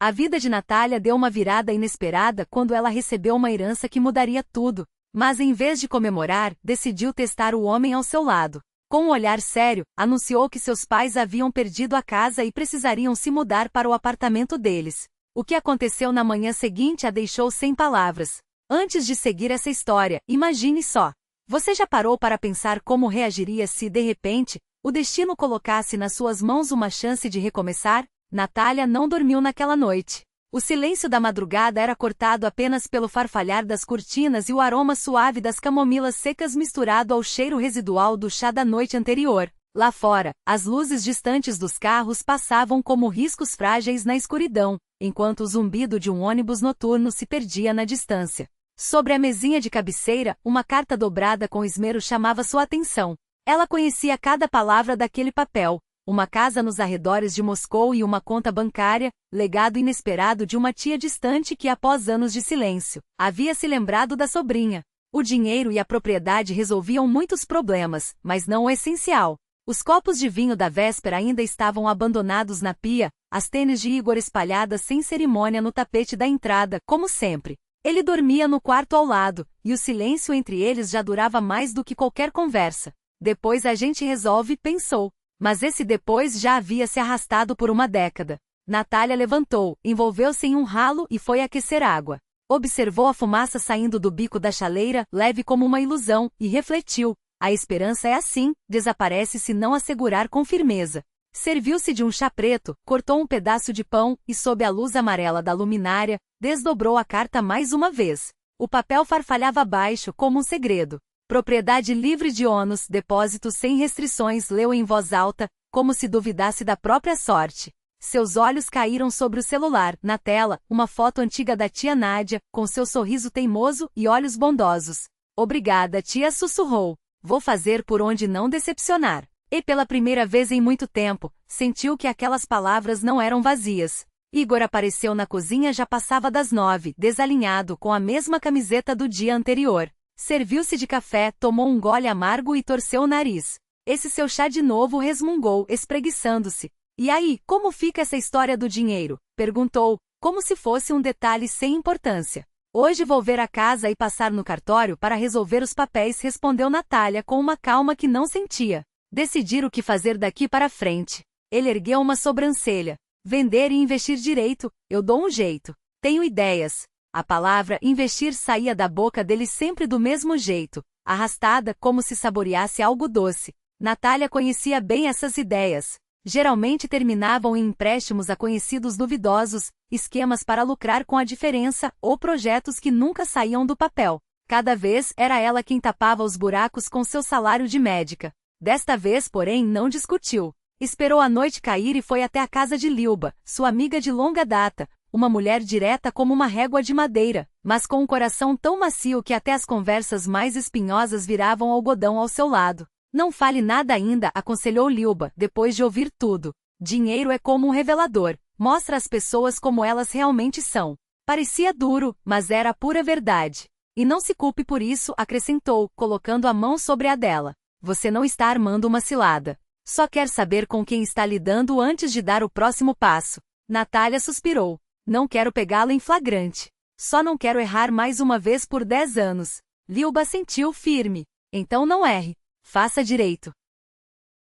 A vida de Natália deu uma virada inesperada quando ela recebeu uma herança que mudaria tudo. Mas em vez de comemorar, decidiu testar o homem ao seu lado. Com um olhar sério, anunciou que seus pais haviam perdido a casa e precisariam se mudar para o apartamento deles. O que aconteceu na manhã seguinte a deixou sem palavras. Antes de seguir essa história, imagine só. Você já parou para pensar como reagiria se, de repente, o destino colocasse nas suas mãos uma chance de recomeçar? Natália não dormiu naquela noite. O silêncio da madrugada era cortado apenas pelo farfalhar das cortinas e o aroma suave das camomilas secas misturado ao cheiro residual do chá da noite anterior. Lá fora, as luzes distantes dos carros passavam como riscos frágeis na escuridão, enquanto o zumbido de um ônibus noturno se perdia na distância. Sobre a mesinha de cabeceira, uma carta dobrada com esmero chamava sua atenção. Ela conhecia cada palavra daquele papel. Uma casa nos arredores de Moscou e uma conta bancária, legado inesperado de uma tia distante que, após anos de silêncio, havia se lembrado da sobrinha. O dinheiro e a propriedade resolviam muitos problemas, mas não o essencial. Os copos de vinho da véspera ainda estavam abandonados na pia, as tênis de Igor espalhadas sem cerimônia no tapete da entrada, como sempre. Ele dormia no quarto ao lado, e o silêncio entre eles já durava mais do que qualquer conversa. Depois a gente resolve, pensou. Mas esse depois já havia se arrastado por uma década. Natália levantou, envolveu-se em um ralo e foi aquecer água. Observou a fumaça saindo do bico da chaleira, leve como uma ilusão, e refletiu. A esperança é assim, desaparece se não a segurar com firmeza. Serviu-se de um chá preto, cortou um pedaço de pão e, sob a luz amarela da luminária, desdobrou a carta mais uma vez. O papel farfalhava abaixo como um segredo. Propriedade livre de ônus, depósito sem restrições, leu em voz alta, como se duvidasse da própria sorte. Seus olhos caíram sobre o celular. Na tela, uma foto antiga da tia Nádia, com seu sorriso teimoso e olhos bondosos. Obrigada, tia, sussurrou. Vou fazer por onde não decepcionar. E pela primeira vez em muito tempo, sentiu que aquelas palavras não eram vazias. Igor apareceu na cozinha já passava das 9, desalinhado com a mesma camiseta do dia anterior. Serviu-se de café, tomou um gole amargo e torceu o nariz. Esse seu chá de novo, resmungou, espreguiçando-se. E aí, como fica essa história do dinheiro? Perguntou, como se fosse um detalhe sem importância. Hoje vou ver a casa e passar no cartório para resolver os papéis, respondeu Natália com uma calma que não sentia. Decidir o que fazer daqui para frente. Ele ergueu uma sobrancelha. Vender e investir direito, eu dou um jeito. Tenho ideias. A palavra investir saía da boca dele sempre do mesmo jeito, arrastada como se saboreasse algo doce. Natália conhecia bem essas ideias. Geralmente terminavam em empréstimos a conhecidos duvidosos, esquemas para lucrar com a diferença ou projetos que nunca saíam do papel. Cada vez era ela quem tapava os buracos com seu salário de médica. Desta vez, porém, não discutiu. Esperou a noite cair e foi até a casa de Lilba, sua amiga de longa data. Uma mulher direta como uma régua de madeira, mas com um coração tão macio que até as conversas mais espinhosas viravam algodão ao seu lado. Não fale nada ainda, aconselhou Lilba, depois de ouvir tudo. Dinheiro é como um revelador, mostra às pessoas como elas realmente são. Parecia duro, mas era a pura verdade. E não se culpe por isso, acrescentou, colocando a mão sobre a dela. Você não está armando uma cilada. Só quer saber com quem está lidando antes de dar o próximo passo. Natália suspirou. Não quero pegá-lo em flagrante. Só não quero errar mais uma vez por 10 anos. Lilba sentiu firme. Então não erre. Faça direito.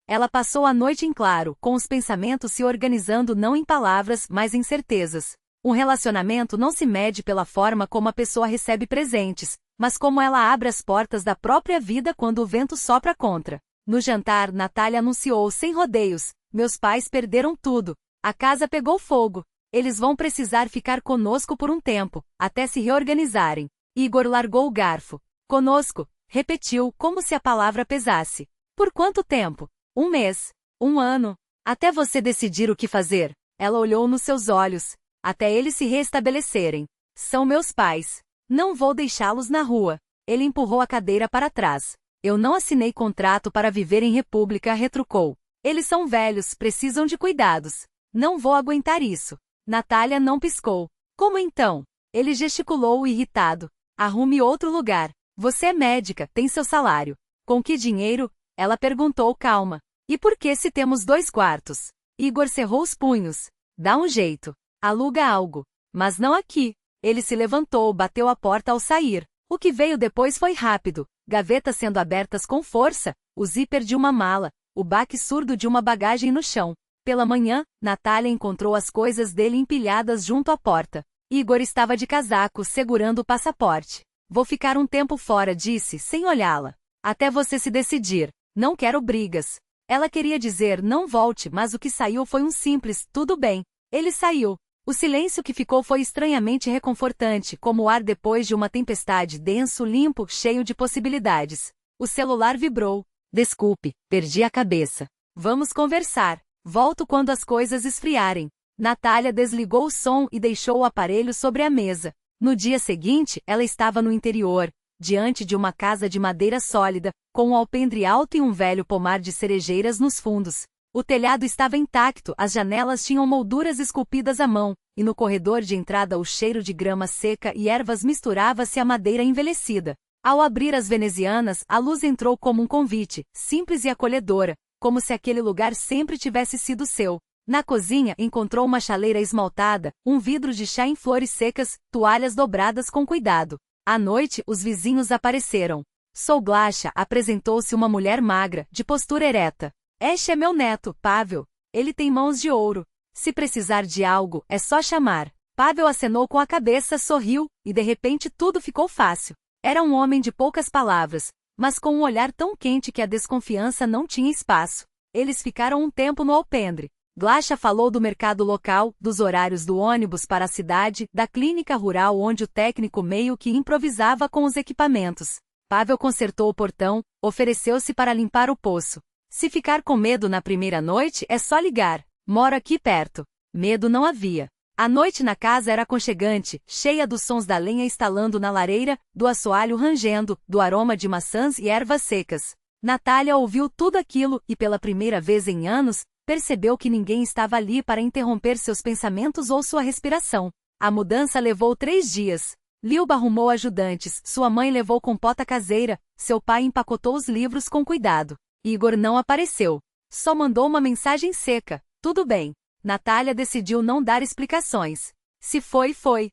Ela passou a noite em claro, com os pensamentos se organizando não em palavras, mas em certezas. Um relacionamento não se mede pela forma como a pessoa recebe presentes, mas como ela abre as portas da própria vida quando o vento sopra contra. No jantar, Natália anunciou sem rodeios. Meus pais perderam tudo. A casa pegou fogo. Eles vão precisar ficar conosco por um tempo, até se reorganizarem. Igor largou o garfo. Conosco, repetiu, como se a palavra pesasse. Por quanto tempo? 1 mês? 1 ano? Até você decidir o que fazer. Ela olhou nos seus olhos. Até eles se restabelecerem. São meus pais. Não vou deixá-los na rua. Ele empurrou a cadeira para trás. Eu não assinei contrato para viver em república, retrucou. Eles são velhos, precisam de cuidados. Não vou aguentar isso. Natália não piscou. Como então? Ele gesticulou irritado. Arrume outro lugar. Você é médica, tem seu salário. Com que dinheiro? Ela perguntou calma. E por que se temos 2 quartos? Igor cerrou os punhos. Dá um jeito. Aluga algo. Mas não aqui. Ele se levantou, bateu a porta ao sair. O que veio depois foi rápido. Gavetas sendo abertas com força, o zíper de uma mala, o baque surdo de uma bagagem no chão. Pela manhã, Natália encontrou as coisas dele empilhadas junto à porta. Igor estava de casaco, segurando o passaporte. Vou ficar um tempo fora, disse, sem olhá-la. Até você se decidir. Não quero brigas. Ela queria dizer não volte, mas o que saiu foi um simples tudo bem. Ele saiu. O silêncio que ficou foi estranhamente reconfortante, como o ar depois de uma tempestade, denso, limpo, cheio de possibilidades. O celular vibrou. Desculpe, perdi a cabeça. Vamos conversar. Volto quando as coisas esfriarem. Natália desligou o som e deixou o aparelho sobre a mesa. No dia seguinte, ela estava no interior, diante de uma casa de madeira sólida, com um alpendre alto e um velho pomar de cerejeiras nos fundos. O telhado estava intacto, as janelas tinham molduras esculpidas à mão, e no corredor de entrada o cheiro de grama seca e ervas misturava-se à madeira envelhecida. Ao abrir as venezianas, a luz entrou como um convite, simples e acolhedora, como se aquele lugar sempre tivesse sido seu. Na cozinha encontrou uma chaleira esmaltada, um vidro de chá em flores secas, toalhas dobradas com cuidado. À noite, os vizinhos apareceram. Sou Glasha, apresentou-se uma mulher magra, de postura ereta. Este é meu neto, Pavel. Ele tem mãos de ouro. Se precisar de algo, é só chamar. Pavel acenou com a cabeça, sorriu, e de repente tudo ficou fácil. Era um homem de poucas palavras, mas com um olhar tão quente que a desconfiança não tinha espaço. Eles ficaram um tempo no alpendre. Glasha falou do mercado local, dos horários do ônibus para a cidade, da clínica rural onde o técnico meio que improvisava com os equipamentos. Pavel consertou o portão, ofereceu-se para limpar o poço. Se ficar com medo na primeira noite, é só ligar. Moro aqui perto. Medo não havia. A noite na casa era aconchegante, cheia dos sons da lenha estalando na lareira, do assoalho rangendo, do aroma de maçãs e ervas secas. Natália ouviu tudo aquilo e pela primeira vez em anos, percebeu que ninguém estava ali para interromper seus pensamentos ou sua respiração. A mudança levou 3 dias. Liuba arrumou ajudantes, sua mãe levou compota caseira, seu pai empacotou os livros com cuidado. Igor não apareceu. Só mandou uma mensagem seca. Tudo bem. Natália decidiu não dar explicações. Se foi, foi.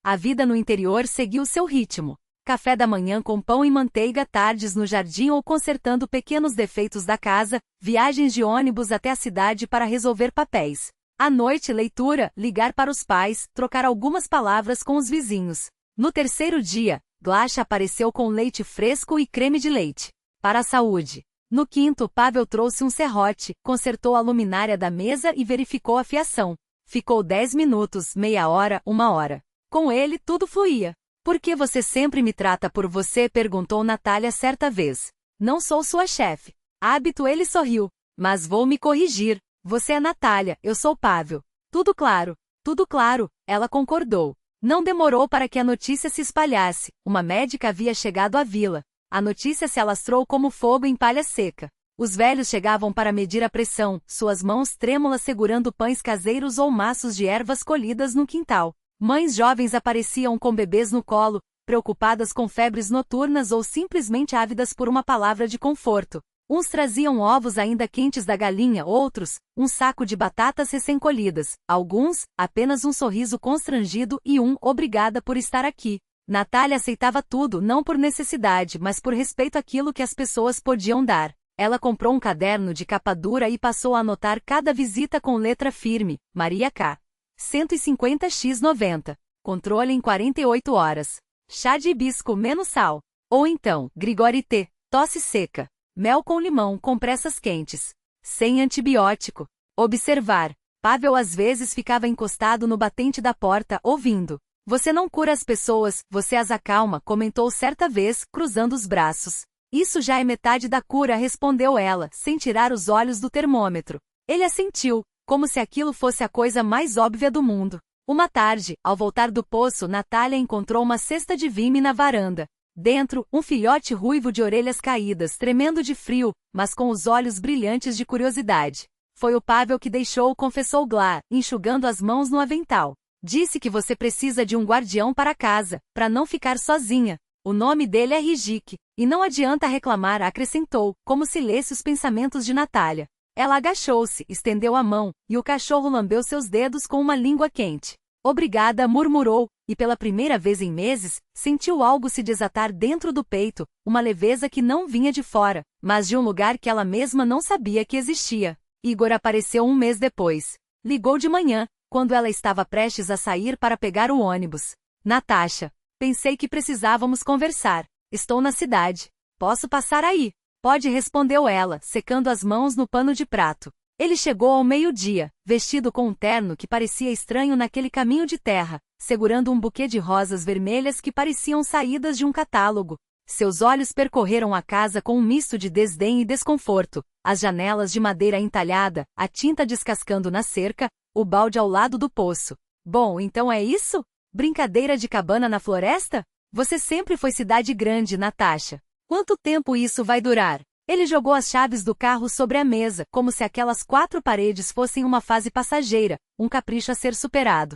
A vida no interior seguiu seu ritmo. Café da manhã com pão e manteiga, tardes no jardim ou consertando pequenos defeitos da casa, viagens de ônibus até a cidade para resolver papéis. À noite, leitura, ligar para os pais, trocar algumas palavras com os vizinhos. No terceiro dia, Glasha apareceu com leite fresco e creme de leite. Para a saúde. No quinto, Pavel trouxe um serrote, consertou a luminária da mesa e verificou a fiação. Ficou 10 minutos, meia hora, 1 hora. Com ele, tudo fluía. Por que você sempre me trata por você? Perguntou Natália certa vez. Não sou sua chefe. Hábito, ele sorriu. Mas vou me corrigir. Você é Natália, eu sou Pavel. Tudo claro, ela concordou. Não demorou para que a notícia se espalhasse. Uma médica havia chegado à vila. A notícia se alastrou como fogo em palha seca. Os velhos chegavam para medir a pressão, suas mãos trêmulas segurando pães caseiros ou maços de ervas colhidas no quintal. Mães jovens apareciam com bebês no colo, preocupadas com febres noturnas ou simplesmente ávidas por uma palavra de conforto. Uns traziam ovos ainda quentes da galinha, outros, um saco de batatas recém-colhidas. Alguns, apenas um sorriso constrangido e um obrigada por estar aqui. Natália aceitava tudo não por necessidade, mas por respeito àquilo que as pessoas podiam dar. Ela comprou um caderno de capa dura e passou a anotar cada visita com letra firme. Maria K. 150x90. Controle em 48 horas. Chá de hibisco menos sal. Ou então, Grigori T. Tosse seca. Mel com limão, compressas quentes. Sem antibiótico. Observar. Pavel às vezes ficava encostado no batente da porta, ouvindo. Você não cura as pessoas, você as acalma, comentou certa vez, cruzando os braços. Isso já é metade da cura, respondeu ela, sem tirar os olhos do termômetro. Ele assentiu, como se aquilo fosse a coisa mais óbvia do mundo. Uma tarde, ao voltar do poço, Natália encontrou uma cesta de vime na varanda. Dentro, um filhote ruivo de orelhas caídas, tremendo de frio, mas com os olhos brilhantes de curiosidade. Foi o Pavel que deixou, confessou Glá, enxugando as mãos no avental. Disse que você precisa de um guardião para casa, para não ficar sozinha. O nome dele é Rijik, e não adianta reclamar, acrescentou, como se lesse os pensamentos de Natália. Ela agachou-se, estendeu a mão, e o cachorro lambeu seus dedos com uma língua quente. Obrigada, murmurou, e pela primeira vez em meses, sentiu algo se desatar dentro do peito, uma leveza que não vinha de fora, mas de um lugar que ela mesma não sabia que existia. Igor apareceu um mês depois. Ligou de manhã, quando ela estava prestes a sair para pegar o ônibus. Natasha, pensei que precisávamos conversar. Estou na cidade. Posso passar aí? Pode, respondeu ela, secando as mãos no pano de prato. Ele chegou ao meio-dia, vestido com um terno que parecia estranho naquele caminho de terra, segurando um buquê de rosas vermelhas que pareciam saídas de um catálogo. Seus olhos percorreram a casa com um misto de desdém e desconforto, as janelas de madeira entalhada, a tinta descascando na cerca, o balde ao lado do poço. Bom, então é isso? Brincadeira de cabana na floresta? Você sempre foi cidade grande, Natasha. Quanto tempo isso vai durar? Ele jogou as chaves do carro sobre a mesa, como se aquelas 4 paredes fossem uma fase passageira, um capricho a ser superado.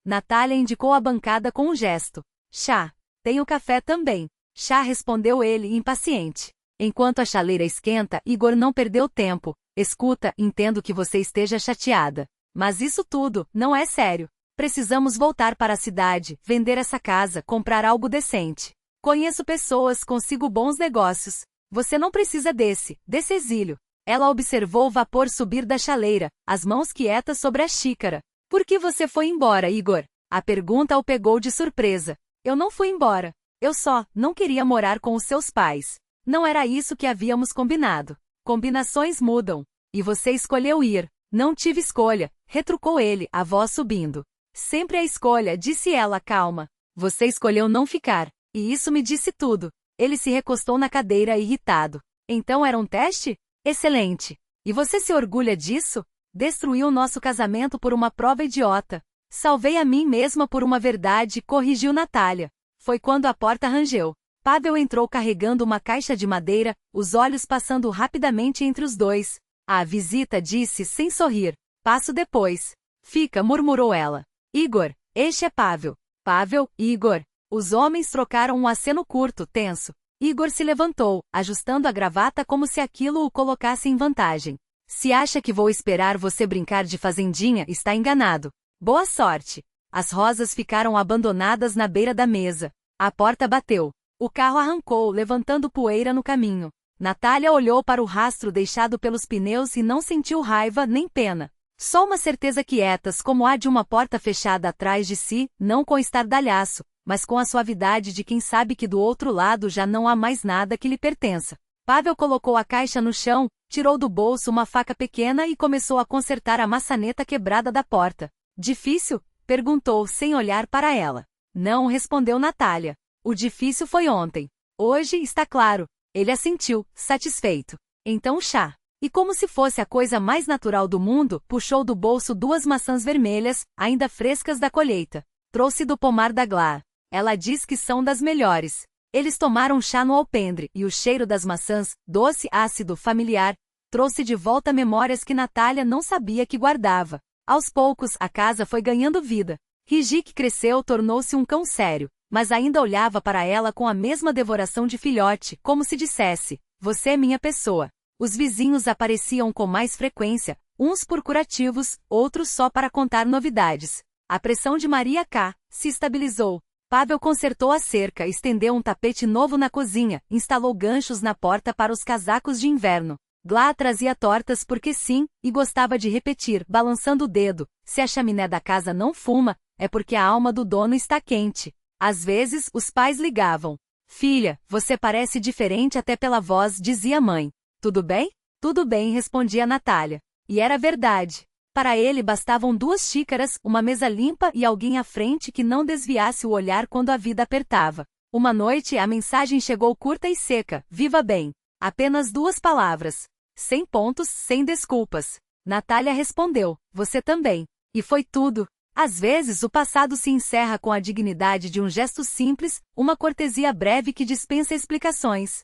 Natália indicou a bancada com um gesto. Chá. Tenho café também. Chá, respondeu ele, impaciente. Enquanto a chaleira esquenta, Igor não perdeu tempo. Escuta, entendo que você esteja chateada. Mas isso tudo, não é sério. Precisamos voltar para a cidade, vender essa casa, comprar algo decente. Conheço pessoas, consigo bons negócios. Você não precisa desse exílio. Ela observou o vapor subir da chaleira, as mãos quietas sobre a xícara. Por que você foi embora, Igor? A pergunta o pegou de surpresa. Eu não fui embora. Eu só não queria morar com os seus pais. Não era isso que havíamos combinado. Combinações mudam. E você escolheu ir. Não tive escolha, retrucou ele, a voz subindo. Sempre a escolha, disse ela, calma. Você escolheu não ficar. E isso me disse tudo. Ele se recostou na cadeira irritado. Então era um teste? Excelente. E você se orgulha disso? Destruiu nosso casamento por uma prova idiota. Salvei a mim mesma por uma verdade, corrigiu Natália. Foi quando a porta rangeu. Pavel entrou carregando uma caixa de madeira, os olhos passando rapidamente entre os dois. A visita, disse sem sorrir. Passo depois. Fica, murmurou ela. Igor, este é Pavel. Pavel, Igor. Os homens trocaram um aceno curto, tenso. Igor se levantou, ajustando a gravata como se aquilo o colocasse em vantagem. Se acha que vou esperar você brincar de fazendinha, está enganado. Boa sorte. As rosas ficaram abandonadas na beira da mesa. A porta bateu. O carro arrancou, levantando poeira no caminho. Natália olhou para o rastro deixado pelos pneus e não sentiu raiva nem pena. Só uma certeza quietas como a de uma porta fechada atrás de si, não com estardalhaço, mas com a suavidade de quem sabe que do outro lado já não há mais nada que lhe pertença. Pavel colocou a caixa no chão, tirou do bolso uma faca pequena e começou a consertar a maçaneta quebrada da porta. Difícil? Perguntou sem olhar para ela. Não, respondeu Natália. O difícil foi ontem. Hoje está claro. Ele assentiu, satisfeito. Então chá. E como se fosse a coisa mais natural do mundo, puxou do bolso 2 maçãs vermelhas, ainda frescas da colheita. Trouxe do pomar da Glá. Ela diz que são das melhores. Eles tomaram chá no alpendre, e o cheiro das maçãs, doce, ácido, familiar, trouxe de volta memórias que Natália não sabia que guardava. Aos poucos, a casa foi ganhando vida. Rijik cresceu, tornou-se um cão sério, mas ainda olhava para ela com a mesma devoração de filhote, como se dissesse, você é minha pessoa. Os vizinhos apareciam com mais frequência, uns por curativos, outros só para contar novidades. A pressão de Maria K. se estabilizou. Pavel consertou a cerca, estendeu um tapete novo na cozinha, instalou ganchos na porta para os casacos de inverno. Glá trazia tortas porque sim, e gostava de repetir, balançando o dedo, se a chaminé da casa não fuma, é porque a alma do dono está quente. Às vezes, os pais ligavam. Filha, você parece diferente até pela voz, dizia a mãe. Tudo bem? Tudo bem, respondia Natália. E era verdade. Para ele bastavam 2 xícaras, uma mesa limpa e alguém à frente que não desviasse o olhar quando a vida apertava. Uma noite a mensagem chegou curta e seca, viva bem. Apenas 2 palavras. Sem pontos, sem desculpas. Natália respondeu, você também. E foi tudo. Às vezes o passado se encerra com a dignidade de um gesto simples, uma cortesia breve que dispensa explicações.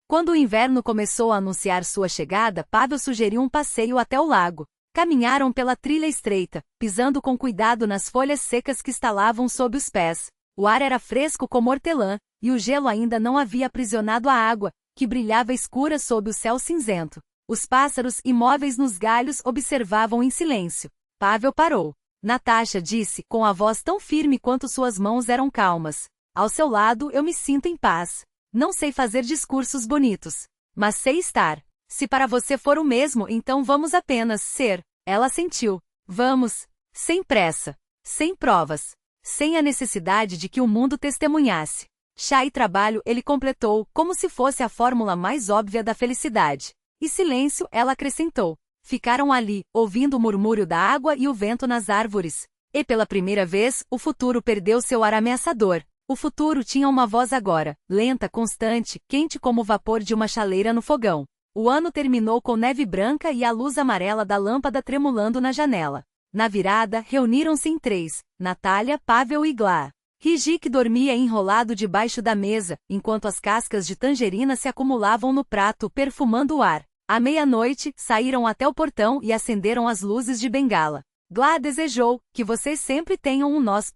Quando o inverno começou a anunciar sua chegada, Pavel sugeriu um passeio até o lago. Caminharam pela trilha estreita, pisando com cuidado nas folhas secas que estalavam sob os pés. O ar era fresco como hortelã, e o gelo ainda não havia aprisionado a água, que brilhava escura sob o céu cinzento. Os pássaros imóveis nos galhos observavam em silêncio. Pavel parou. Natasha disse, com a voz tão firme quanto suas mãos eram calmas. Ao seu lado eu me sinto em paz. Não sei fazer discursos bonitos, mas sei estar. Se para você for o mesmo, então vamos apenas ser. Ela sentiu. Vamos. Sem pressa. Sem provas. Sem a necessidade de que o mundo testemunhasse. Chá e trabalho, ele completou, como se fosse a fórmula mais óbvia da felicidade. E silêncio, ela acrescentou. Ficaram ali, ouvindo o murmúrio da água e o vento nas árvores. E pela primeira vez, o futuro perdeu seu ar ameaçador. O futuro tinha uma voz agora, lenta, constante, quente como o vapor de uma chaleira no fogão. O ano terminou com neve branca e a luz amarela da lâmpada tremulando na janela. Na virada, reuniram-se em três, Natália, Pavel e Glá. Rijik dormia enrolado debaixo da mesa, enquanto as cascas de tangerina se acumulavam no prato, perfumando o ar. À meia-noite, saíram até o portão e acenderam as luzes de bengala. Glá desejou que vocês sempre tenham um nós.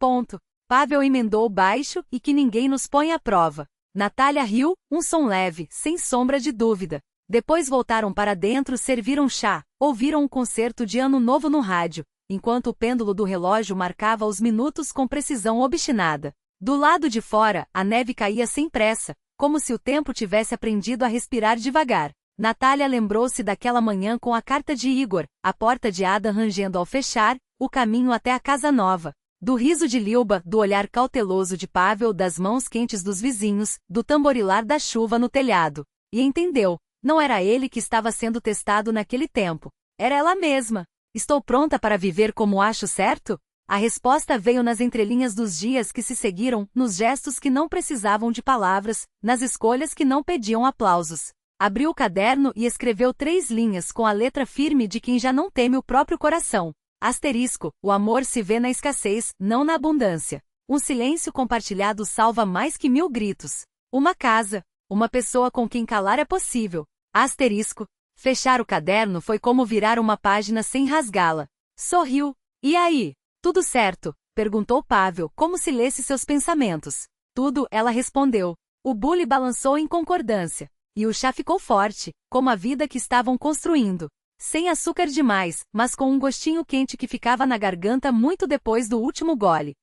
Pavel emendou baixo e que ninguém nos põe à prova. Natália riu, um som leve, sem sombra de dúvida. Depois voltaram para dentro, serviram chá, ouviram um concerto de Ano Novo no rádio, enquanto o pêndulo do relógio marcava os minutos com precisão obstinada. Do lado de fora, a neve caía sem pressa, como se o tempo tivesse aprendido a respirar devagar. Natália lembrou-se daquela manhã com a carta de Igor, a porta de Adam rangendo ao fechar, o caminho até a casa nova. Do riso de Lilba, do olhar cauteloso de Pavel, das mãos quentes dos vizinhos, do tamborilar da chuva no telhado. E entendeu. Não era ele que estava sendo testado naquele tempo. Era ela mesma. Estou pronta para viver como acho certo? A resposta veio nas entrelinhas dos dias que se seguiram, nos gestos que não precisavam de palavras, nas escolhas que não pediam aplausos. Abriu o caderno e escreveu 3 linhas com a letra firme de quem já não teme o próprio coração. Asterisco, o amor se vê na escassez, não na abundância. Um silêncio compartilhado salva mais que 1000 gritos. Uma casa. Uma pessoa com quem calar é possível. Asterisco. Fechar o caderno foi como virar uma página sem rasgá-la. Sorriu. E aí? Tudo certo? Perguntou Pavel, como se lesse seus pensamentos. Tudo, ela respondeu. O bule balançou em concordância. E o chá ficou forte, como a vida que estavam construindo. Sem açúcar demais, mas com um gostinho quente que ficava na garganta muito depois do último gole.